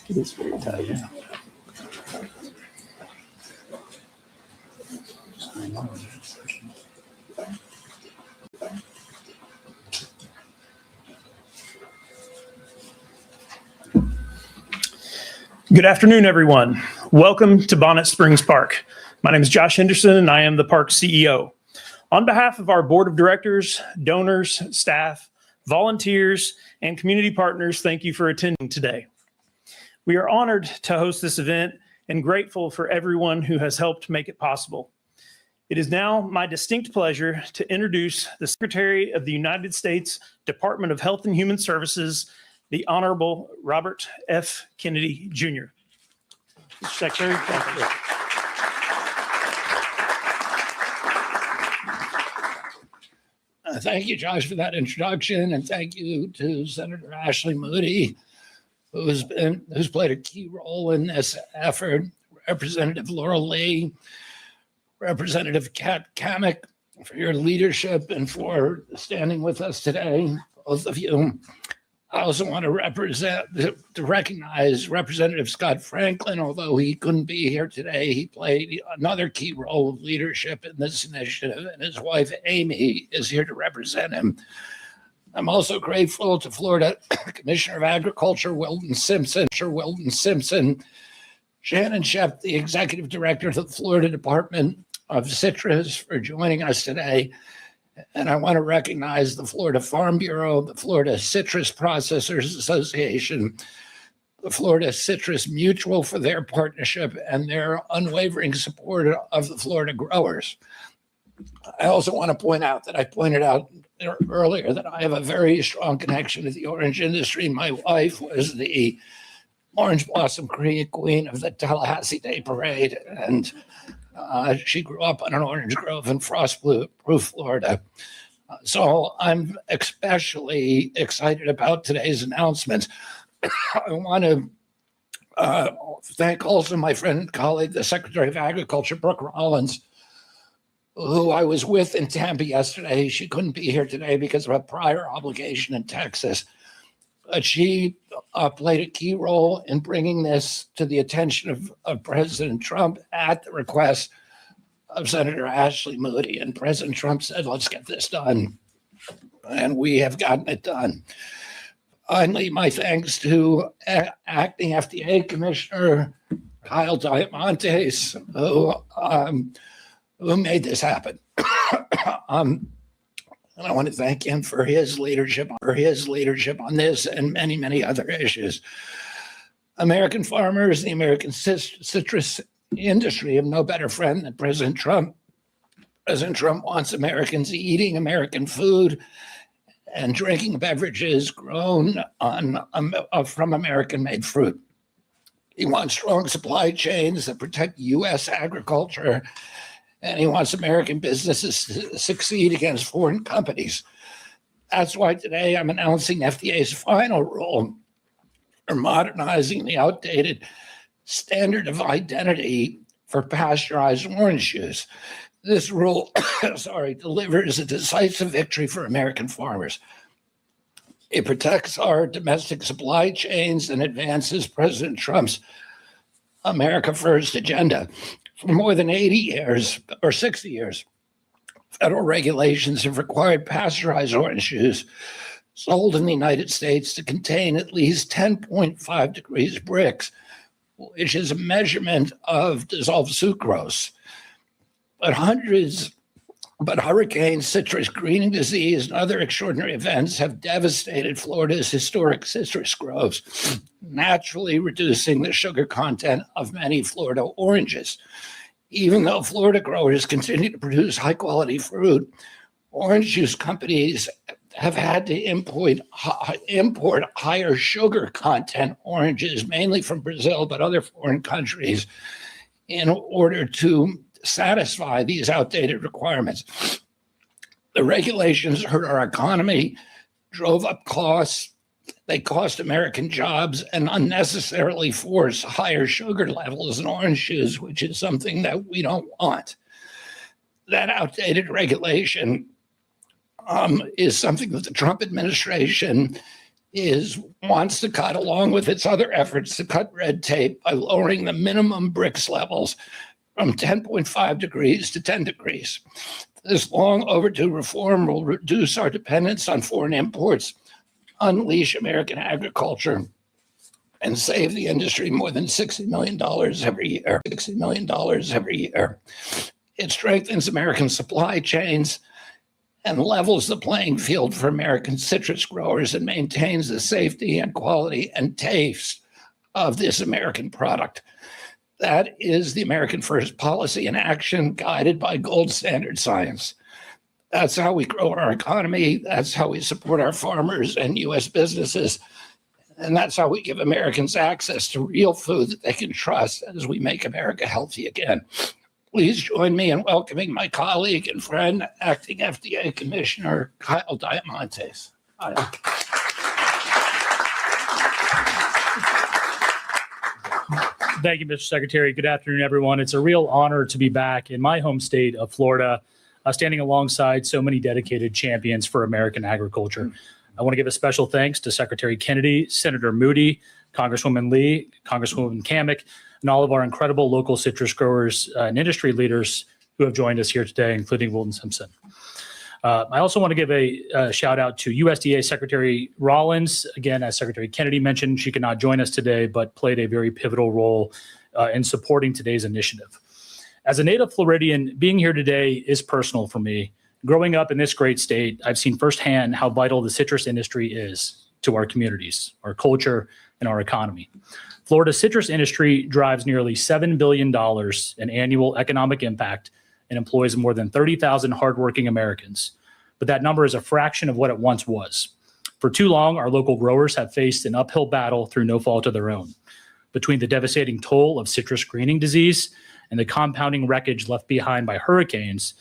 It is very tight. Yeah. Good afternoon, everyone. Welcome to Bonnet Springs Park. My name is Josh Henderson, and I am the park CEO. On behalf of our board of directors, donors, staff, volunteers, and community partners, thank you for attending today. We are honored to host this event and grateful for everyone who has helped make it possible. It is now my distinct pleasure to introduce the Secretary of the United States Department of Health and Human Services, the Honorable Robert F. Kennedy, Jr. Mr. Secretary, thank you. Thank you, Josh, for that introduction, and thank you to Senator Ashley Moody, who's played a key role in this effort, Representative Laurel Lee, Representative Kat Kamek, for your leadership and for standing with us today, both of you. I also want to recognize Representative Scott Franklin. Although he couldn't be here today, he played another key role of leadership in this initiative, and his wife, Amy, is here to represent him. I'm also grateful to Florida Commissioner of Agriculture, Weldon Simpson, Shannon Shepp, the Executive Director of the Florida Department of Citrus, for joining us today. And I want to recognize the Florida Farm Bureau, the Florida Citrus Processors Association, the Florida Citrus Mutual for their partnership and their unwavering support of the Florida growers. I also want to point out that I pointed out earlier that I have a very strong connection to the orange industry. My wife was the Orange Blossom Queen of the Tallahassee Day Parade, and she grew up on an orange grove in Frostproof, Florida. So I'm especially excited about today's announcements. I want to thank also my friend and colleague, the Secretary of Agriculture, Brooke Rollins, who I was with in Tampa yesterday. She couldn't be here today because of a prior obligation in Texas. But she played a key role in bringing this to the attention of President Trump at the request of Senator Ashley Moody. And President Trump said, let's get this done. And we have gotten it done. Finally, my thanks to Acting FDA Commissioner Kyle Diamantes, who made this happen. And I want to thank him for his leadership on this and many, many other issues. American farmers, the American citrus industry have no better friend than President Trump. President Trump wants Americans eating American food and drinking beverages grown from American-made fruit. He wants strong supply chains that protect U.S. agriculture, and he wants American businesses to succeed against foreign companies. That's why today I'm announcing FDA's final rule for modernizing the outdated standard of identity for pasteurized orange juice. This rule, delivers a decisive victory for American farmers. It protects our domestic supply chains and advances President Trump's America First agenda. For more than 80 years or 60 years, federal regulations have required pasteurized orange juice sold in the United States to contain at least 10.5 degrees Brix, which is a measurement of dissolved sucrose. But hurricanes, citrus greening disease, and other extraordinary events have devastated Florida's historic citrus groves, naturally reducing the sugar content of many Florida oranges. Even though Florida growers continue to produce high-quality fruit, orange juice companies have had to import higher sugar content oranges, mainly from Brazil, but other foreign countries, in order to satisfy these outdated requirements. The regulations hurt our economy, drove up costs, they cost American jobs, and unnecessarily force higher sugar levels in orange juice, which is something that we don't want. That outdated regulation is something that the Trump administration wants to cut, along with its other efforts to cut red tape, by lowering the minimum BRICS levels from 10.5 degrees to 10 degrees. This long overdue reform will reduce our dependence on foreign imports, unleash American agriculture, and save the industry more than $60 million every year. $60 million every year. It strengthens American supply chains and levels the playing field for American citrus growers and maintains the safety and quality and taste of this American product. That is the American First policy in action, guided by gold standard science. That's how we grow our economy. That's how we support our farmers and U.S. businesses. And that's how we give Americans access to real food that they can trust as we make America healthy again. Please join me in welcoming my colleague and friend, Acting FDA Commissioner Kyle Diamantes. Thank you, Mr. Secretary. Good afternoon, everyone. It's a real honor to be back in my home state of Florida, standing alongside so many dedicated champions for American agriculture. I want to give a special thanks to Secretary Kennedy, Senator Moody, Congresswoman Lee, Congresswoman Kamek, and all of our incredible local citrus growers and industry leaders who have joined us here today, including Wilton Simpson. I also want to give a shout out to USDA Secretary Rollins. Again, as Secretary Kennedy mentioned, she could not join us today, but played a very pivotal role in supporting today's initiative. As a native Floridian, being here today is personal for me. Growing up in this great state, I've seen firsthand how vital the citrus industry is to our communities, our culture, and our economy. Florida's citrus industry drives nearly $7 billion in annual economic impact and employs more than 30,000 hardworking Americans. But that number is a fraction of what it once was. For too long, our local growers have faced an uphill battle through no fault of their own. Between the devastating toll of citrus greening disease and the compounding wreckage left behind by hurricanes,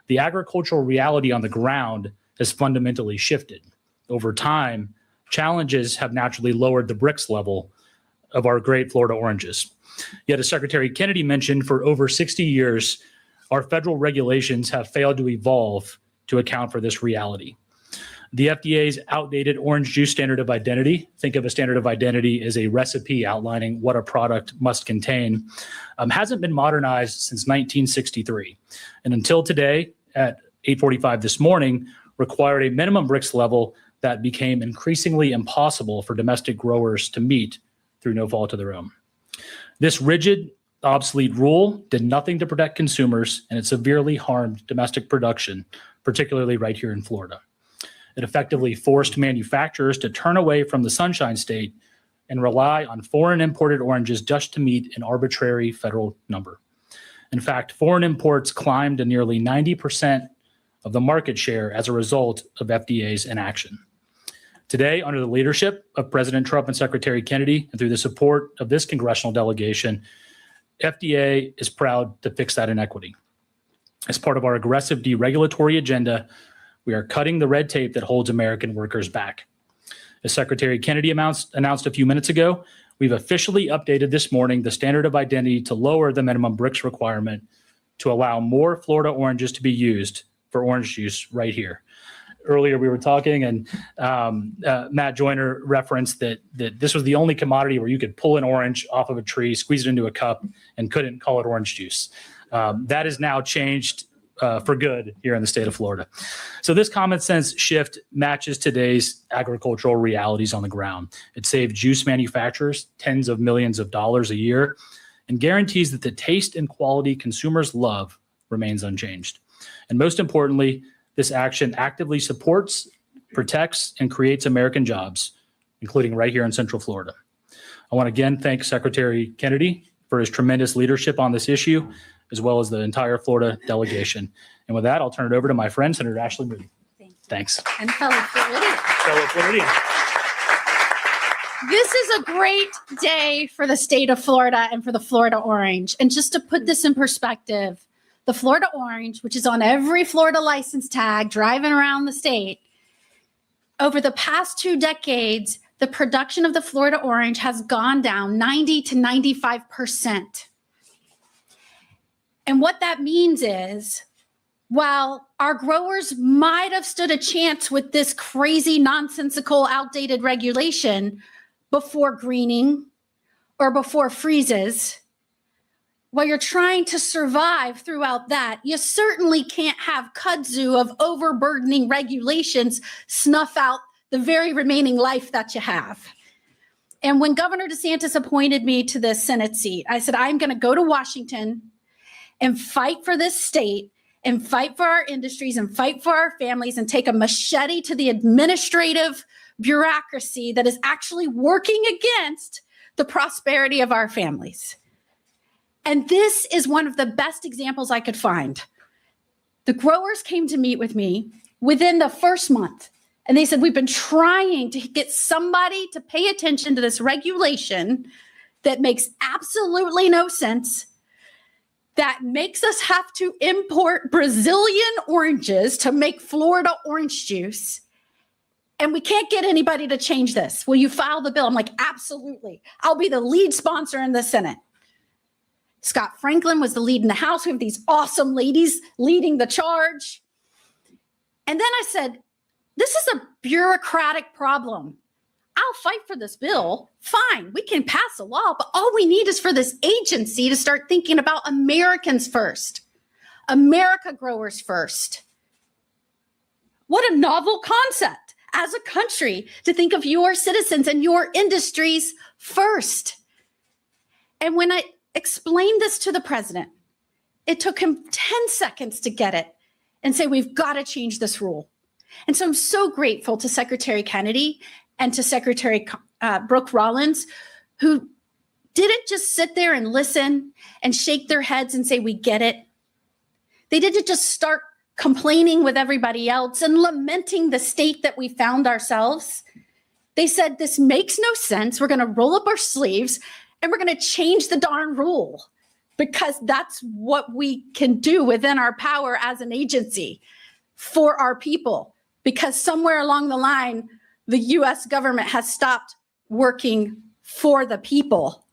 the agricultural reality on the ground has fundamentally shifted. Over time, challenges have naturally lowered the BRICS level of our great Florida oranges. Yet, as Secretary Kennedy mentioned, for over 60 years, our federal regulations have failed to evolve to account for this reality. The FDA's outdated orange juice standard of identity, think of a standard of identity as a recipe outlining what a product must contain, hasn't been modernized since 1963. And until today, at 8:45 this morning, required a minimum BRICS level that became increasingly impossible for domestic growers to meet through no fault of their own. This rigid, obsolete rule did nothing to protect consumers, and it severely harmed domestic production, particularly right here in Florida. It effectively forced manufacturers to turn away from the Sunshine State and rely on foreign imported oranges just to meet an arbitrary federal number. In fact, foreign imports climbed to nearly 90% of the market share as a result of FDA's inaction. Today, under the leadership of President Trump and Secretary Kennedy, and through the support of this congressional delegation, FDA is proud to fix that inequity. As part of our aggressive deregulatory agenda, we are cutting the red tape that holds American workers back. As Secretary Kennedy announced a few minutes ago, we've officially updated this morning the standard of identity to lower the minimum BRICS requirement to allow more Florida oranges to be used for orange juice right here. Earlier we were talking, and Matt Joyner referenced that this was the only commodity where you could pull an orange off of a tree, squeeze it into a cup, and couldn't call it orange juice. That is now changed for good here in the state of Florida. So this common sense shift matches today's agricultural realities on the ground. It saves juice manufacturers tens of millions of dollars a year and guarantees that the taste and quality consumers love remains unchanged. And most importantly, this action actively supports, protects, and creates American jobs, including right here in Central Florida. I want to again thank Secretary Kennedy for his tremendous leadership on this issue, as well as the entire Florida delegation. And with that, I'll turn it over to my friend, Senator Ashley Moody. Thanks. And fellow Floridians. Fellow Floridians. This is a great day for the state of Florida and for the Florida orange. And just to put this in perspective, the Florida orange, which is on every Florida license tag driving around the state, over the past 2 decades, the production of the Florida orange has gone down 90 to 95%. And what that means is while our growers might have stood a chance with this crazy, nonsensical, outdated regulation before greening or before freezes, while you're trying to survive throughout that, you certainly can't have kudzu of overburdening regulations snuff out the very remaining life that you have. And when Governor DeSantis appointed me to the Senate seat, I said, I'm going to go to Washington and fight for this state and fight for our industries and fight for our families and take a machete to the administrative bureaucracy that is actually working against the prosperity of our families. And this is one of the best examples I could find. The growers came to meet with me within the first month, and they said, we've been trying to get somebody to pay attention to this regulation that makes absolutely no sense, that makes us have to import Brazilian oranges to make Florida orange juice. And we can't get anybody to change this. Will you file the bill? I'm like, absolutely. I'll be the lead sponsor in the Senate. Scott Franklin was the lead in the House. We have these awesome ladies leading the charge. And then I said, this is a bureaucratic problem. I'll fight for this bill. Fine, we can pass a law, but all we need is for this agency to start thinking about Americans first, America growers first. What a novel concept as a country to think of your citizens and your industries first. And when I explained this to the president, it took him 10 seconds to get it and say, we've got to change this rule. And so I'm so grateful to Secretary Kennedy and to Secretary Brooke Rollins, who didn't just sit there and listen and shake their heads and say, we get it. They didn't just start complaining with everybody else and lamenting the state that we found ourselves. They said, this makes no sense. We're going to roll up our sleeves and we're going to change the darn rule, because that's what we can do within our power as an agency for our people. Because somewhere along the line, the US government has stopped working for the people.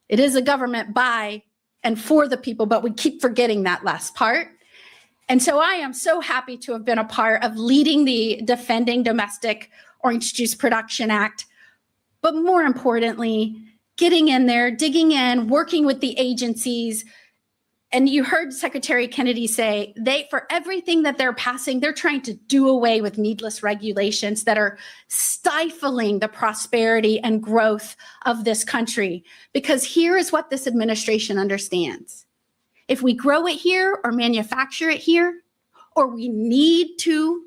It is a government by and for the people, but we keep forgetting that last part. And so I am so happy to have been a part of leading the Defending Domestic Orange Juice Production Act, but more importantly, getting in there, digging in, working with the agencies. And you heard Secretary Kennedy say, for everything that they're passing, they're trying to do away with needless regulations that are stifling the prosperity and growth of this country. Because here is what this administration understands. If we grow it here or manufacture it here, or we need to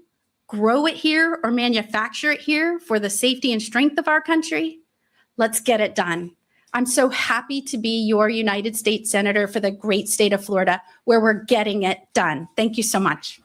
grow it here or manufacture it here for the safety and strength of our country, let's get it done. I'm so happy to be your United States Senator for the great state of Florida, where we're getting it done. Thank you so much.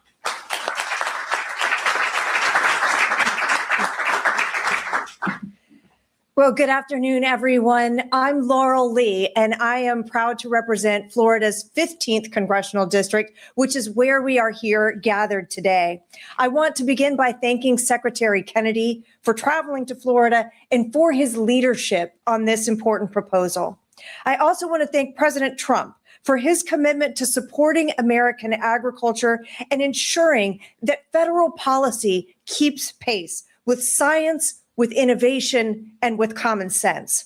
Well, good afternoon, everyone. I'm Laurel Lee, and I am proud to represent Florida's 15th Congressional District, which is where we are here gathered today. I want to begin by thanking Secretary Kennedy for traveling to Florida and for his leadership on this important proposal. I also want to thank President Trump for his commitment to supporting American agriculture and ensuring that federal policy keeps pace with science, with innovation, and with common sense.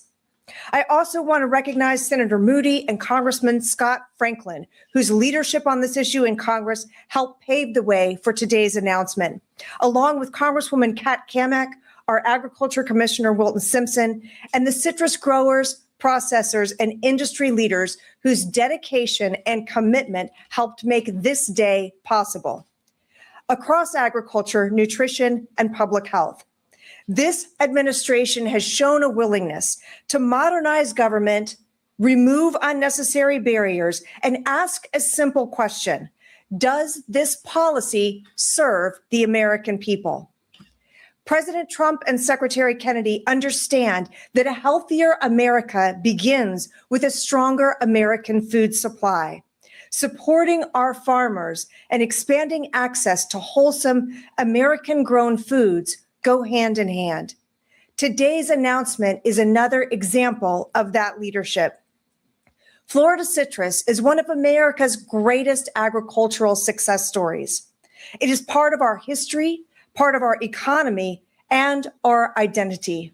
I also want to recognize Senator Moody and Congressman Scott Franklin, whose leadership on this issue in Congress helped pave the way for today's announcement, along with Congresswoman Kat Kamak, our Agriculture Commissioner Wilton Simpson, and the citrus growers, processors, and industry leaders whose dedication and commitment helped make this day possible. Across agriculture, nutrition, and public health, this administration has shown a willingness to modernize government, remove unnecessary barriers, and ask a simple question: does this policy serve the American people? President Trump and Secretary Kennedy understand that a healthier America begins with a stronger American food supply. Supporting our farmers and expanding access to wholesome American-grown foods go hand in hand. Today's announcement is another example of that leadership. Florida citrus is one of America's greatest agricultural success stories. It is part of our history, part of our economy, and our identity.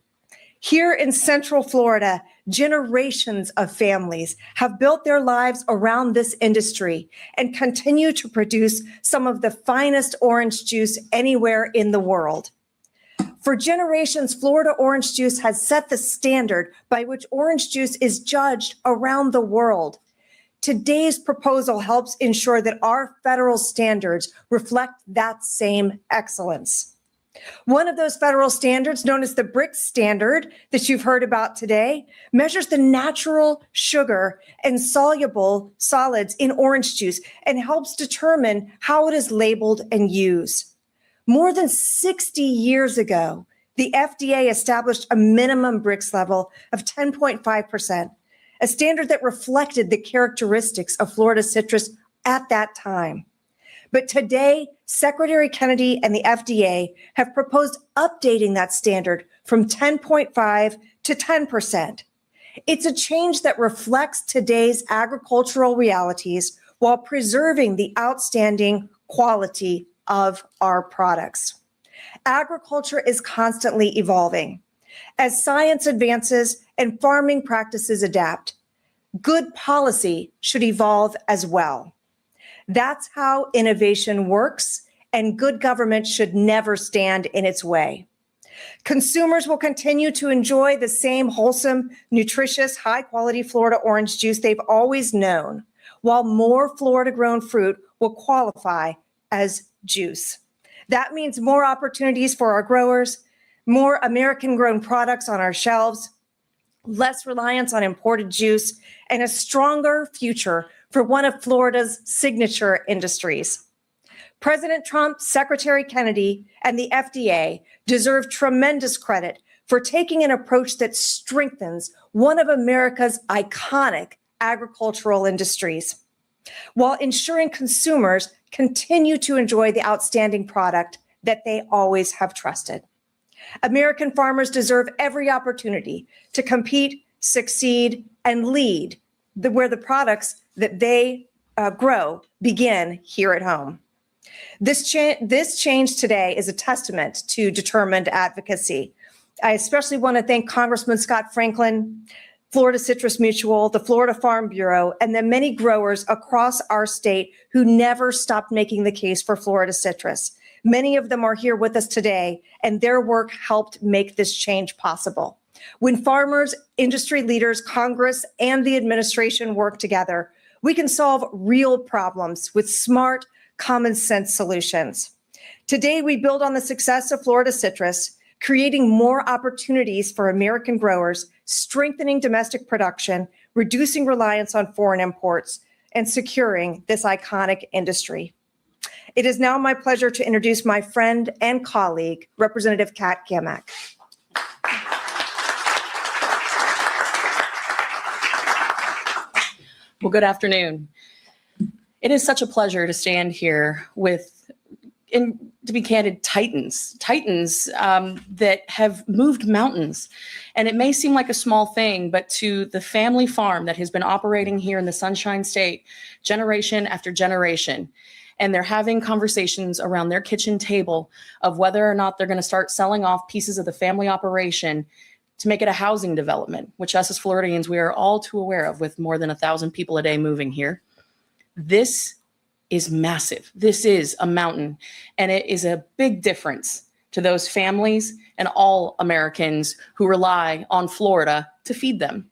Here in Central Florida, generations of families have built their lives around this industry and continue to produce some of the finest orange juice anywhere in the world. For generations, Florida orange juice has set the standard by which orange juice is judged around the world. Today's proposal helps ensure that our federal standards reflect that same excellence. One of those federal standards, known as the BRIC standard that you've heard about today, measures the natural sugar and soluble solids in orange juice and helps determine how it is labeled and used. More than 60 years ago, the FDA established a minimum BRICS level of 10.5%, a standard that reflected the characteristics of Florida citrus at that time. But today, Secretary Kennedy and the FDA have proposed updating that standard from 10.5 to 10%. It's a change that reflects today's agricultural realities while preserving the outstanding quality of our products. Agriculture is constantly evolving. As science advances and farming practices adapt, good policy should evolve as well. That's how innovation works, and good government should never stand in its way. Consumers will continue to enjoy the same wholesome, nutritious, high-quality Florida orange juice they've always known, while more Florida-grown fruit will qualify as juice. That means more opportunities for our growers, more American-grown products on our shelves, less reliance on imported juice, and a stronger future for one of Florida's signature industries. President Trump, Secretary Kennedy, and the FDA deserve tremendous credit for taking an approach that strengthens one of America's iconic agricultural industries, while ensuring consumers continue to enjoy the outstanding product that they always have trusted. American farmers deserve every opportunity to compete, succeed, and lead where the products that they grow begin here at home. This change today is a testament to determined advocacy. I especially want to thank Congressman Scott Franklin, Florida Citrus Mutual, the Florida Farm Bureau, and the many growers across our state who never stopped making the case for Florida citrus. Many of them are here with us today, and their work helped make this change possible. When farmers, industry leaders, Congress, and the administration work together, we can solve real problems with smart, common sense solutions. Today, we build on the success of Florida citrus, creating more opportunities for American growers, strengthening domestic production, reducing reliance on foreign imports, and securing this iconic industry. It is now my pleasure to introduce my friend and colleague, Representative Kat Gamak. Well, good afternoon. It is such a pleasure to stand here with, and to be candid, titans that have moved mountains. And it may seem like a small thing, but to the family farm that has been operating here in the Sunshine State generation after generation, and they're having conversations around their kitchen table of whether or not they're going to start selling off pieces of the family operation to make it a housing development, which us as Floridians, we are all too aware of, with more than 1,000 people a day moving here. This is massive. This is a mountain, and it is a big difference to those families and all Americans who rely on Florida to feed them.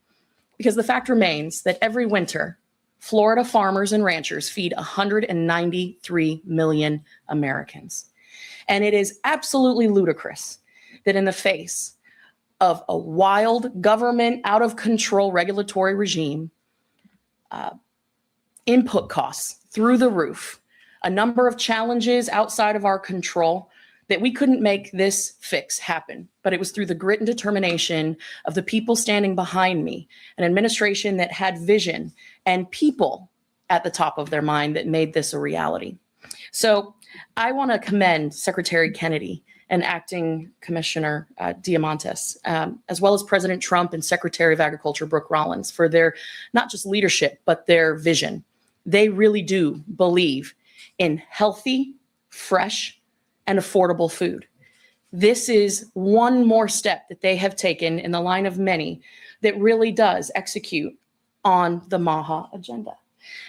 Because the fact remains that every winter, Florida farmers and ranchers feed 193 million Americans. And it is absolutely ludicrous that in the face of a wild government, out of control regulatory regime, input costs through the roof, a number of challenges outside of our control, that we couldn't make this fix happen. But it was through the grit and determination of the people standing behind me, an administration that had vision and people at the top of their mind that made this a reality. So I want to commend Secretary Kennedy and Acting Commissioner Diamantis, as well as President Trump and Secretary of Agriculture Brooke Rollins for their not just leadership, but their vision. They really do believe in healthy, fresh, and affordable food. This is one more step that they have taken in the line of many that really does execute on the MAHA agenda.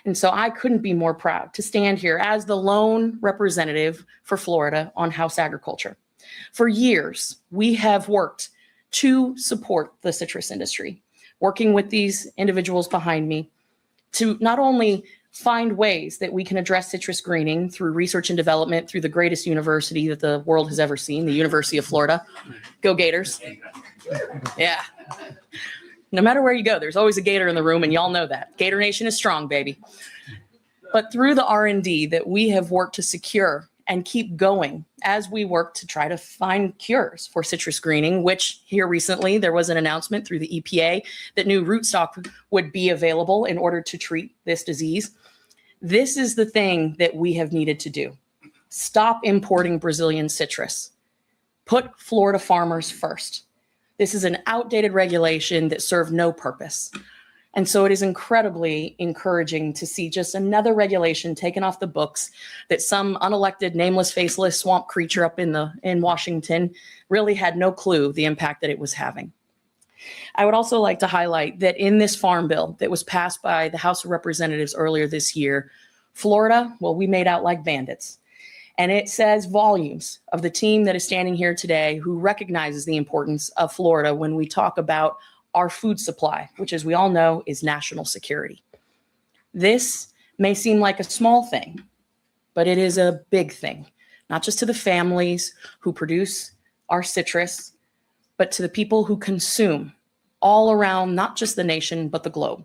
And so I couldn't be more proud to stand here as the lone representative for Florida on House Agriculture. For years, we have worked to support the citrus industry, working with these individuals behind me to not only find ways that we can address citrus greening through research and development through the greatest university that the world has ever seen, the University of Florida. Go Gators. Yeah. No matter where you go, there's always a Gator in the room, and y'all know that. Gator Nation is strong, baby. But through the R&D that we have worked to secure and keep going as we work to try to find cures for citrus greening, which here recently there was an announcement through the EPA that new rootstock would be available in order to treat this disease. This is the thing that we have needed to do. Stop importing Brazilian citrus. Put Florida farmers first. This is an outdated regulation that served no purpose. And so it is incredibly encouraging to see just another regulation taken off the books that some unelected, nameless, faceless swamp creature up in Washington really had no clue the impact that it was having. I would also like to highlight that in this farm bill that was passed by the House of Representatives earlier this year, Florida, well, we made out like bandits. And it says volumes of the team that is standing here today who recognizes the importance of Florida when we talk about our food supply, which, as we all know, is national security. This may seem like a small thing, but it is a big thing, not just to the families who produce our citrus, but to the people who consume all around, not just the nation, but the globe.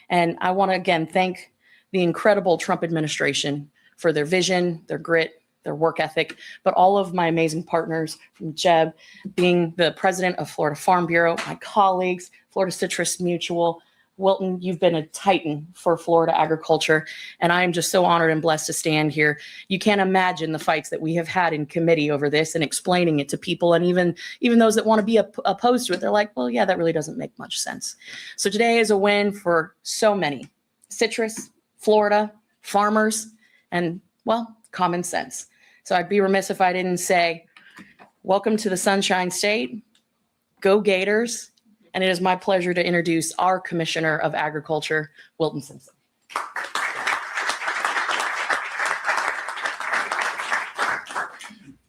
And I want to again thank the incredible Trump administration for their vision, their grit, their work ethic, but all of my amazing partners, from Jeb being the president of Florida Farm Bureau, my colleagues, Florida Citrus Mutual. Wilton, you've been a titan for Florida agriculture, and I am just so honored and blessed to stand here. You can't imagine the fights that we have had in committee over this and explaining it to people, and even those that want to be opposed to it, they're like, well, yeah, that really doesn't make much sense. So today is a win for so many. Citrus, Florida, farmers, and, well, common sense. So I'd be remiss if I didn't say, welcome to the Sunshine State. Go Gators. And it is my pleasure to introduce our Commissioner of Agriculture, Wilton Simpson.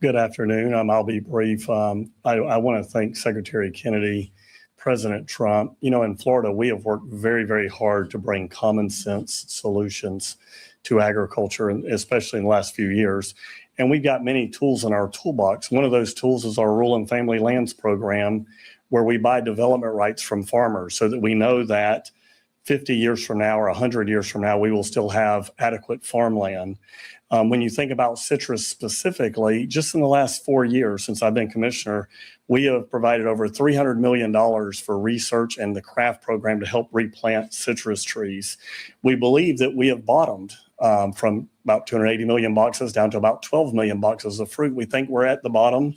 Good afternoon. I'll be brief. I want to thank Secretary Kennedy, President Trump. You know, in Florida, we have worked very, very hard to bring common sense solutions to agriculture, and especially in the last few years. And we've got many tools in our toolbox. One of those tools is our Rural and Family Lands Program, where we buy development rights from farmers so that we know that 50 years from now or 100 years from now, we will still have adequate farmland. When you think about citrus specifically, just in the last 4 years since I've been commissioner, we have provided over $300 million for research and the craft program to help replant citrus trees. We believe that we have bottomed from about 280 million boxes down to about 12 million boxes of fruit. We think we're at the bottom.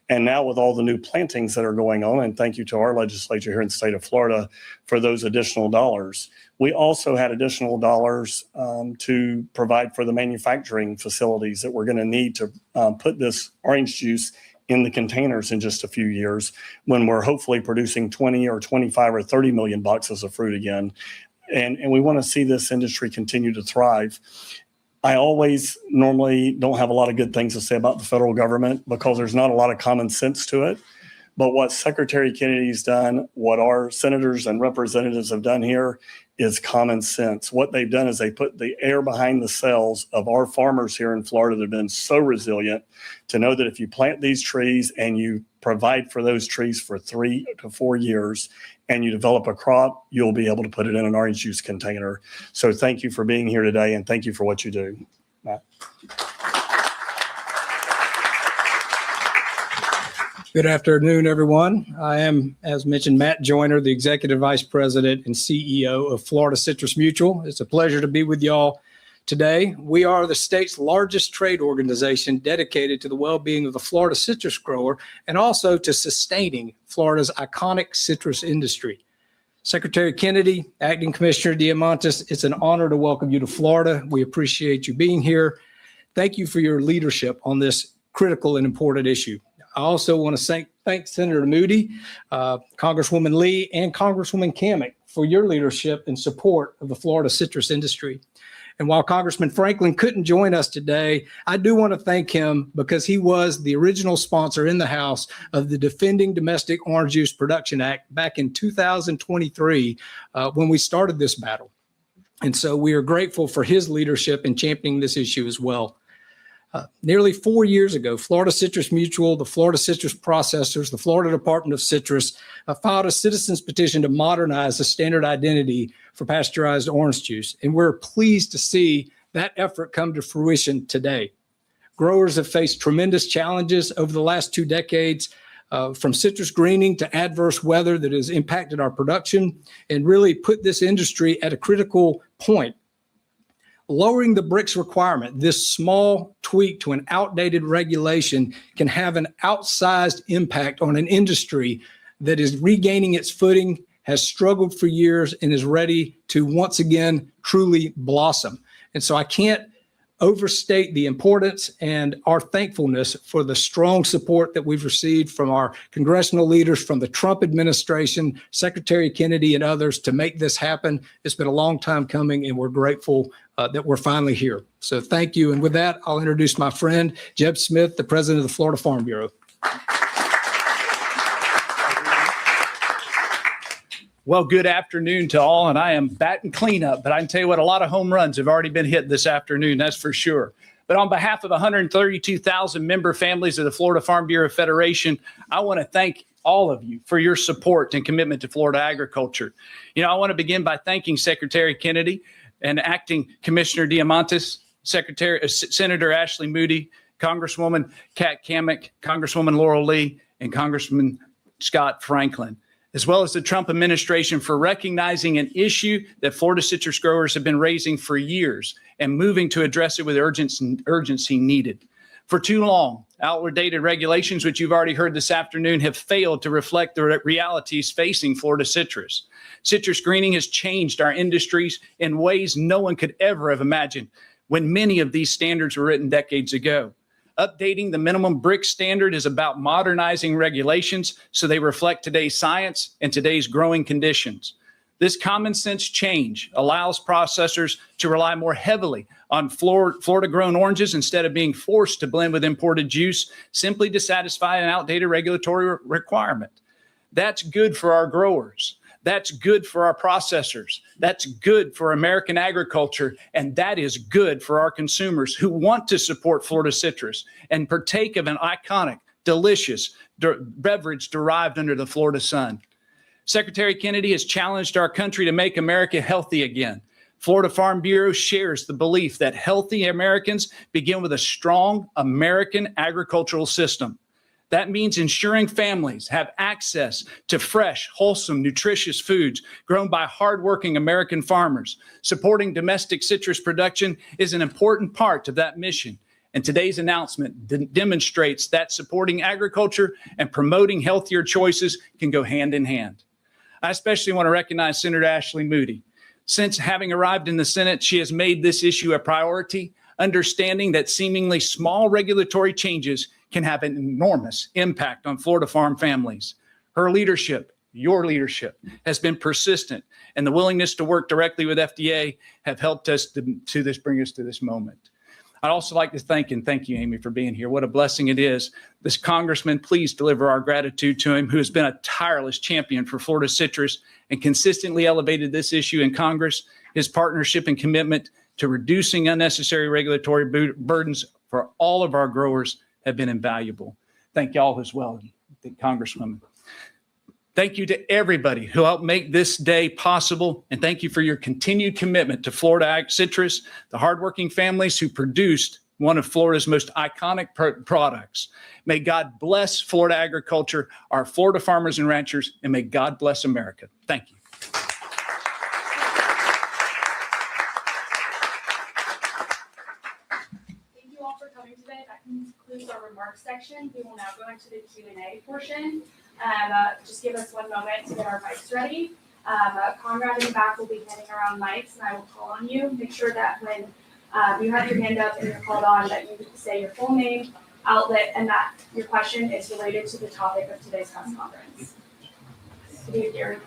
And now with all the new plantings that are going on, and thank you to our legislature here in the state of Florida for those additional dollars. We also had additional dollars to provide for the manufacturing facilities that we're going to need to put this orange juice in the containers in just a few years when we're hopefully producing 20 or 25 or 30 million boxes of fruit again. And we want to see this industry continue to thrive. I always normally don't have a lot of good things to say about the federal government because there's not a lot of common sense to it. But what Secretary Kennedy's done, what our senators and representatives have done here is common sense. What they've done is they put the air behind the sails of our farmers here in Florida that have been so resilient to know that if you plant these trees and you provide for those trees for 3 to 4 years and you develop a crop, you'll be able to put it in an orange juice container. So thank you for being here today and thank you for what you do. Matt. Good afternoon, everyone. I am, as mentioned, Matt Joyner, the Executive Vice President and CEO of Florida Citrus Mutual. It's a pleasure to be with y'all Today, we are the state's largest trade organization dedicated to the well-being of the Florida citrus grower and also to sustaining Florida's iconic citrus industry. Secretary Kennedy, Acting Commissioner Diamantis, it's an honor to welcome you to Florida. We appreciate you being here. Thank you for your leadership on this critical and important issue. I also want to thank Senator Moody, Congresswoman Lee, and Congresswoman Kammick for your leadership and support of the Florida citrus industry. And while Congressman Franklin couldn't join us today, I do want to thank him because he was the original sponsor in the House of the Defending Domestic Orange Juice Production Act back in 2023 when we started this battle. And so we are grateful for his leadership in championing this issue as well. Nearly 4 years ago, Florida Citrus Mutual, the Florida Citrus Processors, the Florida Department of Citrus filed a citizen's petition to modernize the standard identity for pasteurized orange juice. And we're pleased to see that effort come to fruition today. Growers have faced tremendous challenges over the last 2 decades, from citrus greening to adverse weather that has impacted our production and really put this industry at a critical point. Lowering the BRICS requirement, this small tweak to an outdated regulation, can have an outsized impact on an industry that is regaining its footing, has struggled for years, and is ready to once again truly blossom. And so I can't overstate the importance and our thankfulness for the strong support that we've received from our congressional leaders, from the Trump administration, Secretary Kennedy, and others to make this happen. It's been a long time coming, and we're grateful that we're finally here. So thank you. And with that, I'll introduce my friend, Jeb Smith, the president of the Florida Farm Bureau. Well, good afternoon to all, and I am batting cleanup, but I can tell you what, a lot of home runs have already been hit this afternoon, that's for sure. But on behalf of 132,000 member families of the Florida Farm Bureau Federation, I want to thank all of you for your support and commitment to Florida agriculture. You know, I want to begin by thanking Secretary Kennedy and Acting Commissioner Diamantis, Senator Ashley Moody, Congresswoman Kat Kammick, Congresswoman Laurel Lee, and Congressman Scott Franklin, as well as the Trump administration, for recognizing an issue that Florida citrus growers have been raising for years and moving to address it with urgency needed. For too long, outdated regulations, which you've already heard this afternoon, have failed to reflect the realities facing Florida citrus. Citrus greening has changed our industries in ways no one could ever have imagined when many of these standards were written decades ago. Updating the minimum BRICS standard is about modernizing regulations so they reflect today's science and today's growing conditions. This common sense change allows processors to rely more heavily on Florida-grown oranges instead of being forced to blend with imported juice simply to satisfy an outdated regulatory requirement. That's good for our growers. That's good for our processors. That's good for American agriculture. And that is good for our consumers who want to support Florida citrus and partake of an iconic, delicious beverage derived under the Florida sun. Secretary Kennedy has challenged our country to make America healthy again. Florida Farm Bureau shares the belief that healthy Americans begin with a strong American agricultural system. That means ensuring families have access to fresh, wholesome, nutritious foods grown by hardworking American farmers. Supporting domestic citrus production is an important part of that mission. And today's announcement demonstrates that supporting agriculture and promoting healthier choices can go hand in hand. I especially want to recognize Senator Ashley Moody. Since having arrived in the Senate, she has made this issue a priority, understanding that seemingly small regulatory changes can have an enormous impact on Florida farm families. Her leadership, your leadership, has been persistent, and the willingness to work directly with FDA have helped us to bring us to this moment. I'd also like to thank you, Amy, for being here. What a blessing it is. This congressman, please deliver our gratitude to him, who has been a tireless champion for Florida citrus and consistently elevated this issue in Congress. His partnership and commitment to reducing unnecessary regulatory burdens for all of our growers have been invaluable. Thank y'all as well, Congresswoman. Thank you to everybody who helped make this day possible. And thank you for your continued commitment to Florida Ag Citrus, the hardworking families who produced one of Florida's most iconic products. May God bless Florida agriculture, our Florida farmers and ranchers, and may God bless America. Thank you. remarks section. We will now go into the Q&A portion. Just give us 1 moment to get our mics ready. Conrad in the back will be handing around mics, and I will call on you. Make sure that when you have your hand up and you're called on, that you say your full name, outlet, and that your question is related to the topic of today's press conference. Good Gary.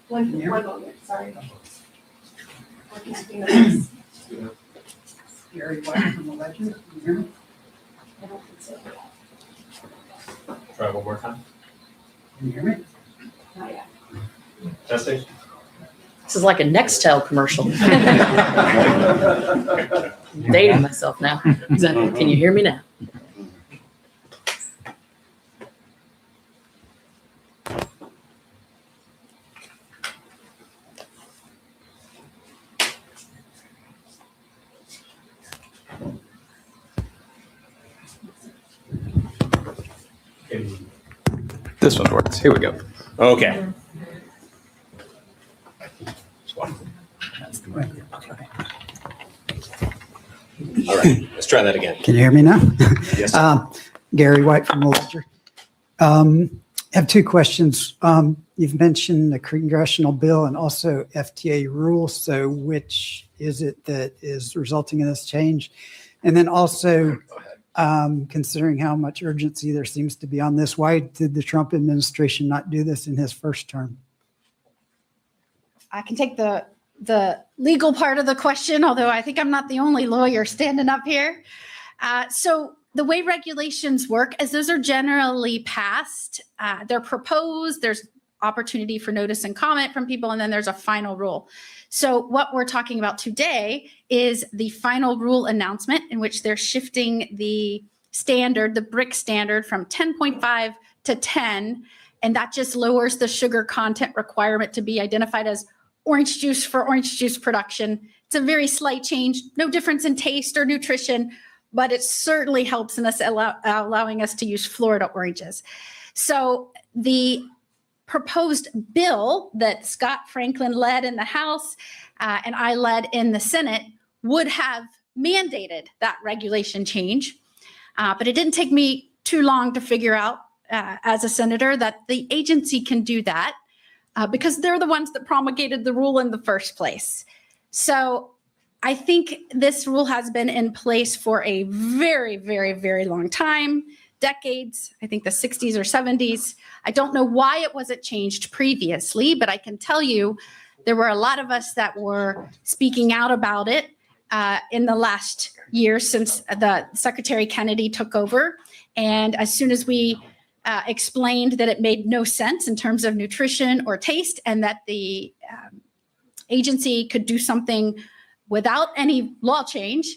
One moment, sorry. I can't do this. Gary White from the Ledger. Can you hear me? I don't think so. Try one more time. Can you hear me? Not yet. Testing. This is like a Nextel commercial. I'm dating myself now. Can you hear me now? This one works. Here we go. Okay. All right. Let's try that again. Can you hear me now? Yes. Gary White from the Ledger. I have 2 questions. You've mentioned the congressional bill and also FTA rules. So which is it that is resulting in this change? And then also, considering how much urgency there seems to be on this, why did the Trump administration not do this in his first term? I can take the legal part of the question, although I think I'm not the only lawyer standing up here. So the way regulations work is those are generally passed. They're proposed. There's opportunity for notice and comment from people, and then there's a final rule. So what we're talking about today is the final rule announcement in which they're shifting the standard, the BRIC standard, from 10.5 to 10, and that just lowers the sugar content requirement to be identified as orange juice for orange juice production. It's a very slight change, no difference in taste or nutrition, but it certainly helps in us allowing us to use Florida oranges. So the proposed bill that Scott Franklin led in the House and I led in the Senate would have mandated that regulation change. But it didn't take me too long to figure out as a senator that the agency can do that because they're the ones that promulgated the rule in the first place. So I think this rule has been in place for a very, very, very long time. Decades, I think the 60s or 70s. I don't know why it wasn't changed previously, but I can tell you there were a lot of us that were speaking out about it in the last year since the Secretary Kennedy took over. And as soon as we explained that it made no sense in terms of nutrition or taste and that the agency could do something without any law change,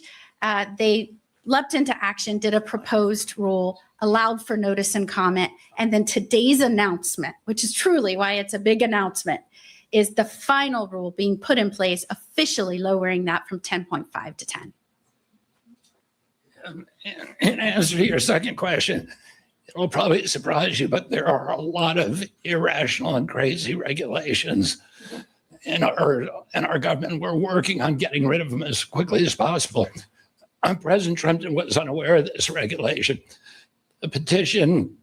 they leapt into action, did a proposed rule, allowed for notice and comment. And then today's announcement, which is truly why it's a big announcement, is the final rule being put in place, officially lowering that from 10.5 to 10. In answer to your second question, it'll probably surprise you, but there are a lot of irrational and crazy regulations in our government. We're working on getting rid of them as quickly as possible. President Trump was unaware of this regulation. The petition,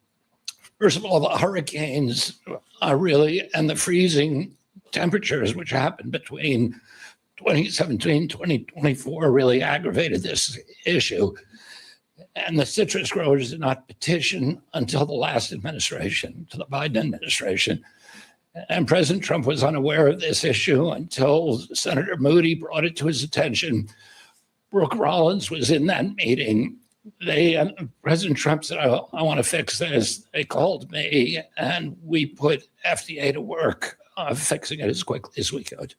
first of all, the hurricanes and the freezing temperatures which happened between 2017 and 2024 really aggravated this issue. And the citrus growers did not petition until the last administration, to the Biden administration. And President Trump was unaware of this issue until Senator Moody brought it to his attention. Brooke Rollins was in that meeting. President Trump said, I want to fix this. They called me and we put FDA to work fixing it as quickly as we could.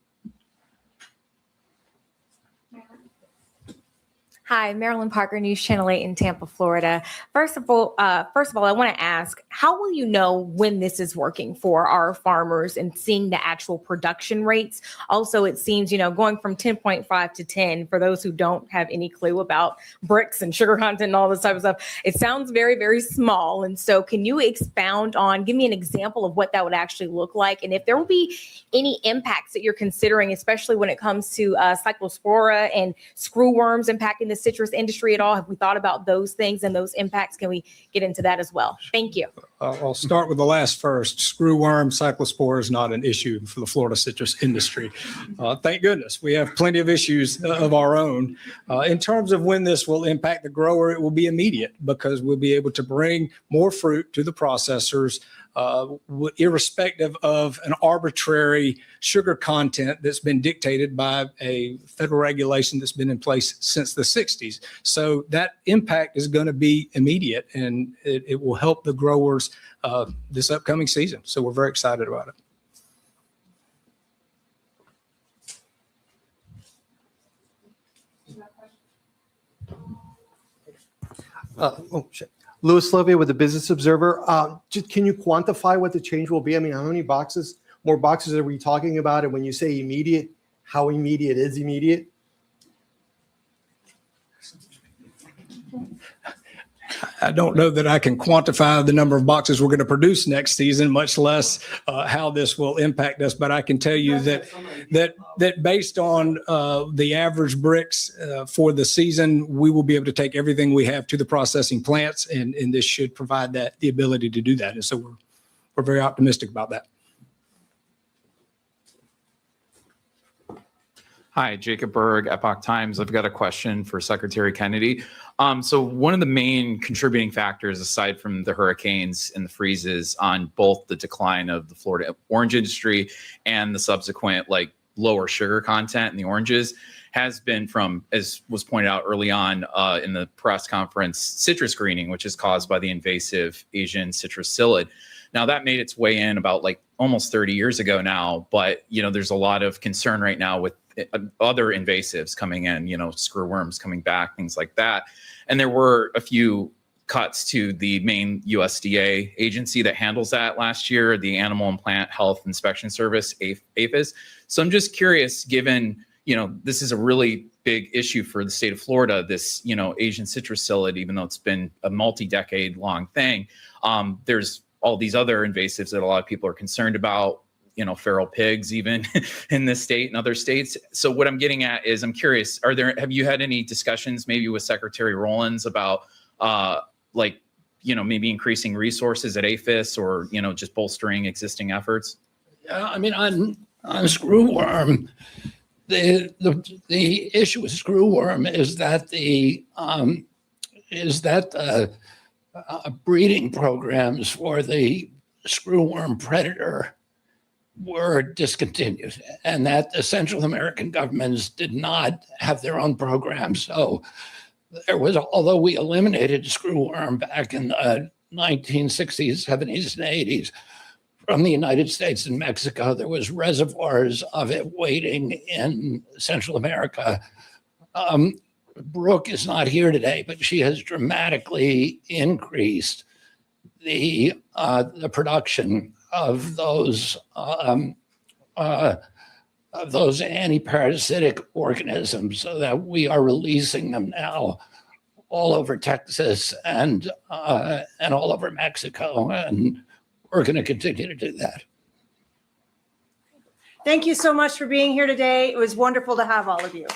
Hi, Marilyn Parker, News Channel 8 in Tampa, Florida. First of all, I want to ask, how will you know when this is working for our farmers and seeing the actual production rates? Also, it seems, going from 10.5 to 10, for those who don't have any clue about bricks and sugar content and all this type of stuff, it sounds very, very small. And so can you expound on, give me an example of what that would actually look like? And if there will be any impacts that you're considering, especially when it comes to cyclospora and screwworms impacting the citrus industry at all? Have we thought about those things and those impacts? Can we get into that as well? Thank you. I'll start with the last first. Screwworm, cyclospora is not an issue for the Florida citrus industry. Thank goodness. We have plenty of issues of our own. In terms of when this will impact the grower, it will be immediate because we'll be able to bring more fruit to the processors, irrespective of an arbitrary sugar content that's been dictated by a federal regulation that's been in place since the 60s. So that impact is going to be immediate, and it will help the growers this upcoming season. So we're very excited about it. Louis Levy with the Business Observer. Can you quantify what the change will be? I mean, how many more boxes are we talking about? And when you say immediate, how immediate is immediate? I don't know that I can quantify the number of boxes we're going to produce next season, much less how this will impact us. But I can tell you that based on the average bricks for the season, we will be able to take everything we have to the processing plants, and this should provide the ability to do that. And so we're very optimistic about that. Hi, Jacob Berg, Epoch Times. I've got a question for Secretary Kennedy. So one of the main contributing factors, aside from the hurricanes and the freezes, on both the decline of the Florida orange industry and the subsequent lower sugar content in the oranges, has been from, as was pointed out early on in the press conference, citrus greening, which is caused by the invasive Asian citrus psyllid. Now that made its way in about almost 30 years ago now, but there's a lot of concern right now with other invasives coming in, screwworms coming back, things like that. And there were a few cuts to the main USDA agency that handles that last year, the Animal and Plant Health Inspection Service, APHIS. So I'm just curious, given, this is a really big issue for the state of Florida, this, Asian citrus psyllid, even though it's been a multi-decade long thing, there's all these other invasives that a lot of people are concerned about, feral pigs even in this state and other states. So what I'm getting at is, I'm curious, have you had any discussions maybe with Secretary Rollins about maybe increasing resources at APHIS or, just bolstering existing efforts? Yeah, I mean, on screwworm, the issue with screwworm is that breeding programs for the screwworm predator were discontinued, and that the Central American governments did not have their own programs. So there was, although we eliminated screwworm back in the 1960s, 70s, and 80s from the United States and Mexico, there was reservoirs of it waiting in Central America. Brooke is not here today, but she has dramatically increased the production of those anti-parasitic organisms, so that we are releasing them now all over Texas and all over Mexico, and we're going to continue to do that. Thank you so much for being here today. It was wonderful to have all of you.